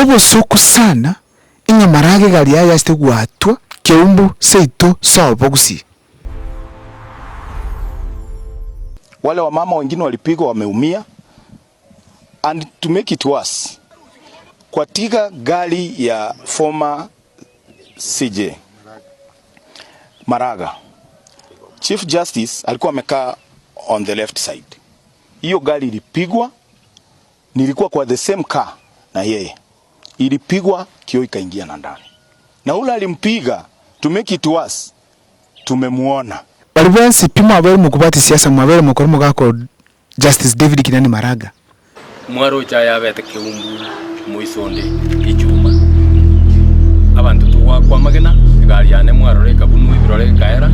Obo soku sana inga marage gali ya yaste guatwa keumbu seito sobo gusi. Wale wamama wengine walipigwa wameumia, and to make it worse, katika gari ya former CJ Maraga, Chief Justice alikuwa amekaa on the left side. Hiyo gari ilipigwa, nilikuwa kwa the same car na yeye. Ilipigwa, kioo ikaingia na ndani. Na ule alimpiga, to make it worse, tumemuona. Balibansi pima abere mukubati siasa mwabere mukoro mugako Justice David Kinani Maraga. Mwaro cha yabete keumbu muisonde ichuma. Abantu tuwa kwa magena gari yane mwaro reka bunu ibirore kaera.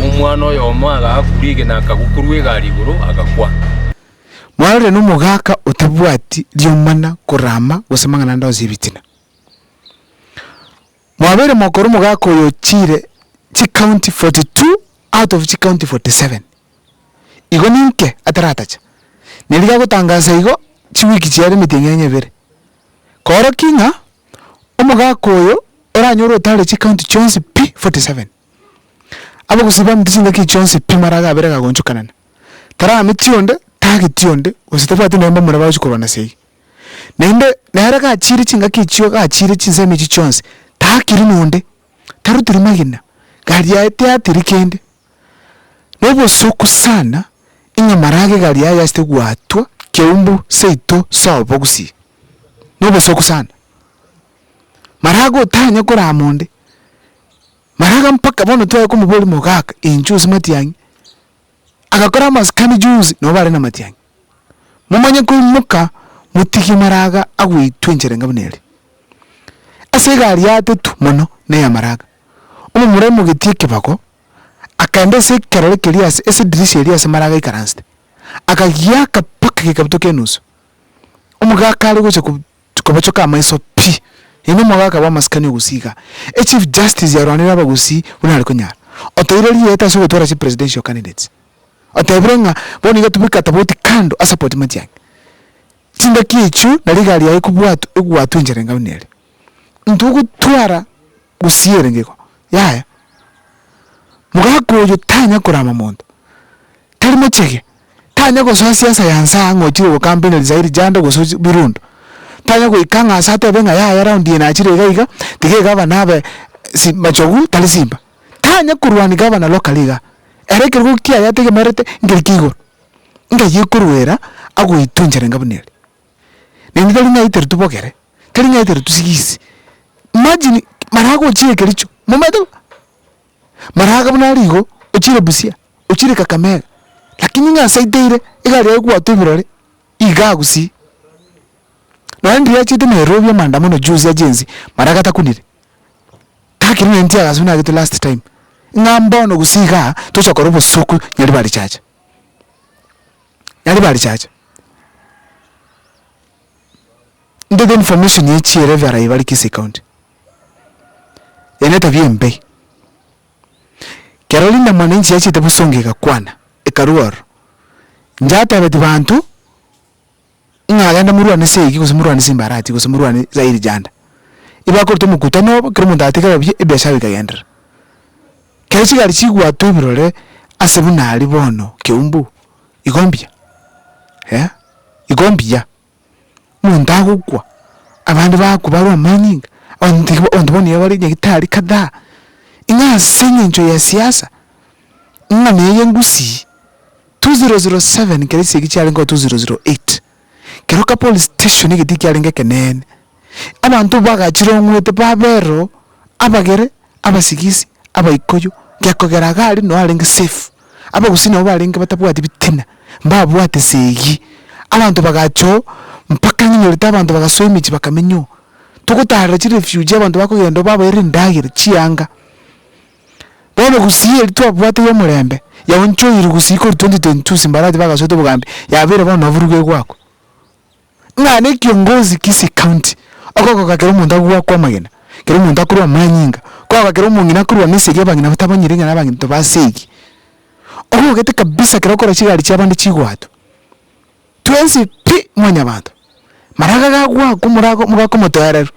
Umwana yo mwaga akurige na akagukurwe gari guru agakwa. Mwaro no mugaka utabwati lyomana kurama gusemangana ndawo zibitina. Mwabere mukoro mugako yo chire chi county 42 out of chi county 47. Igo ninke ataratacha. Niliga gutangaza igo chi wiki chiare mitingenye bere. Koro kinga omugako yo oranyoro tale chi county chonsi P47. Abo kusiba mtsinga ki chonsi P Maraga bere ga gonchukanana. Tara mitionde tagi tionde usitafati nemba muraba chukorana sei. Nende nera ka chiri chinga ki chio ka chiri chinzeme chi chonsi takiri nonde tarutiri magina gari ya ete atirikende. Nobo soku sana inga marage gari ya yaste guatwa keumbu seito sobo gusi. Nobo soku sana. Marago tanya kora amonde. Maraga mpaka bono tuwa kumuboli mogaka injuzi matiyangi. Agakora maskani juzi nobale na matiyangi. Mumanye kumuka mutiki Maraga agwitwenjere ngabuneli. Ase gari ya tetu mono ne ya Maraga. Umumure mugitike bako akande se kerole kelias ese dirisi elias Maraga ikaranste akagiaka paka kikabutoke nusu umugaka ali goche kubachoka amaiso pi ino mugaka ba maskani gusiga Chief Justice yaronera bagusi unali kunyara otoire liyeta so gutora chi presidential candidates otebrenga boni gatubika taboti kando a support matiyangi tinda kichu naligali yayi kubwatu egwatu njerenga unele ntugu twara gusiere ngeko yaya mugako yo tanya kurama mondo tali mochege tanya go so siasa yansa ngochire go campaign zairi janda go so birundo tanya go ikanga asate benga ya round ina achire gaiga tige gaba nabe si machogu tali simba tanya kurwani gaba na lokaliga ereke go kia yatege merete ngirikigo ngaye kurwera ago itunjere ngabuneli nindi tali ngaiter tubokere tali ngaiter tusigisi imagine Marago chire kericho mumedo Maraga bunaligo uchire Busia uchire Kakamega lakini nga saiteire igari ya gwatubirore igagusi nandi yachite Nairobi maandamano juzi agency Maraga takunire takiri nenti agasuna gitu last time ngambono gusiga tochakoro bosuku nyali bali chacha ndede information yechire vya raibali kisi county eneta vyembe Carolina mwananchi yachite busongeka kwana ekaruaro njata beti bantu ngaganda murwane seiki kusimurwane simbarati kusimurwane zairi janda ibakorto mukutano kirimo ndatika babye ebyashabi kagendera kechi gari chigwa tubirore asebunali bono keumbu igombia igombia mundago kwa abandi bakubarwa amaninga ondiboni yabari nyagitari kada inga senyenjo ya siasa inga neye ngusi 2007 kerisi gichali ngo 2008 keroka police station igiti alinge kenene abantu bagachiro ngwete babero abagere abasigisi abaikoyo gekogera gali no alinge safe abagusina obalinge batabwati bitina mbabwate segi abantu bagacho mpaka nyirita abantu bagasoimichi bakamenyo tukutara chi refugee abantu bakugenda baba eri ndagire chianga bono gusiye twabwate yo mulembe yawoncho iri gusiko 2022 simbarati bagasote bugambi yabere bano navuruge gwako ngane kiongozi kisi county akoko kakero munda gwa kwa magena kero munda kurwa manyinga kwa kakero mungina kurwa nisege bangina batabanyirenge nabangina to basegi oho gete kabisa kero kora chigari cyabandi chigwato twensi pi mwanya bantu maraga gagwa kumurago mugako motoyareru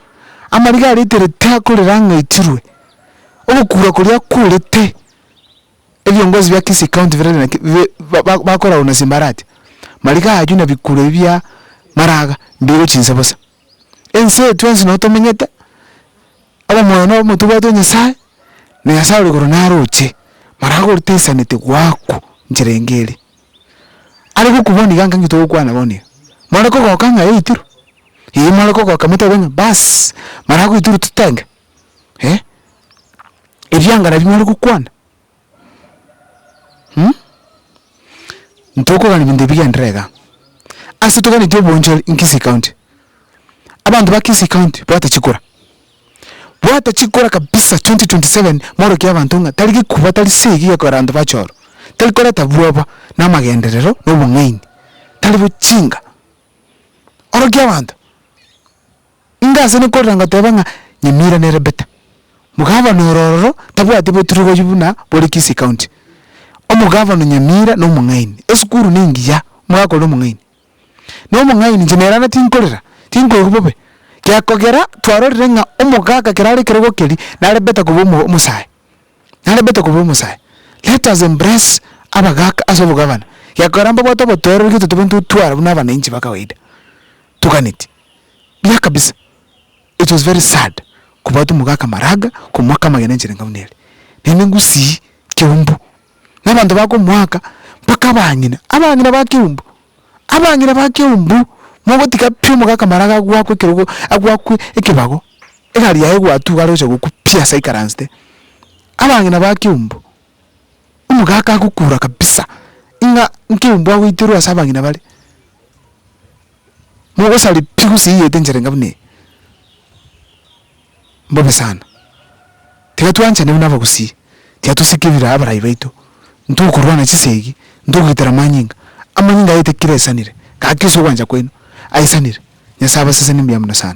amariga riterete kurira itirwe obukura kuria kurete ebiongozi bya Kisii County vile bakora una simbarati mariga ajuna bikure bya maraga mbiro chinsa bosa ense twenzi no tomenyete aba mwana mutuba to nyasaye ne nyasaye uri korona roche maraga uritesanete gwako njirengere ari gukuboni ganga ngito kwana boni mwana ko gokanga eitiro iyi mwana ko gokamete wenga bas maraga ituru tutenge ivyanga na bimwe gukwana ntoko gani binde bigendrega asitugani tyo bonjo in Kisii County abantu ba Kisii County bwata chikora kabisa 2027 moro kya abantu nga taliki kuba tali sigi ya koranda bachoro tali kora tabuaba na magenderero no bungaini tali buchinga oro kya abantu ingase ne koranga tebanga nyimira ne rebeta mugaba nororo tabwati buturigo yibuna boli Kisii County omugaba no nyamira no mungaini esukuru ningiya mwako no mungaini no mungaini generana tinkorera tinkokubobe kyakogera twarorirenga omugaka kirari kirego kiri narebeta kubo musai let us embrace abagaka as obugabana yakoramba boto botoro gitu tubuntu twara bunaba ninji bakawaida tukaniti bya kabisa. It was very sad kubatu mugaka maraga kumwaka magene njirenga muneli nene ngusi kiumbu nabantu bako mwaka mpaka abanyina bakiumbu mogotika pyo mugaka maraga gwako kirugo agwako ekibago egari yae gwatu garoje gukupia saikaranste abanyina bakiumbu umugaka akukura kabisa inga nkiumbu agwitirwa asabanyina bali mogo sali pigusi yete njirenga bune mbobe sana tiga tuancha ne nava kusi tiga tusikibira abarayi baitu ntukurwana chisegi ndugitera amanyinga yete kiresanire kakiso kwanja kwenu aisanire nyasaba sasa nimbyamuna sana.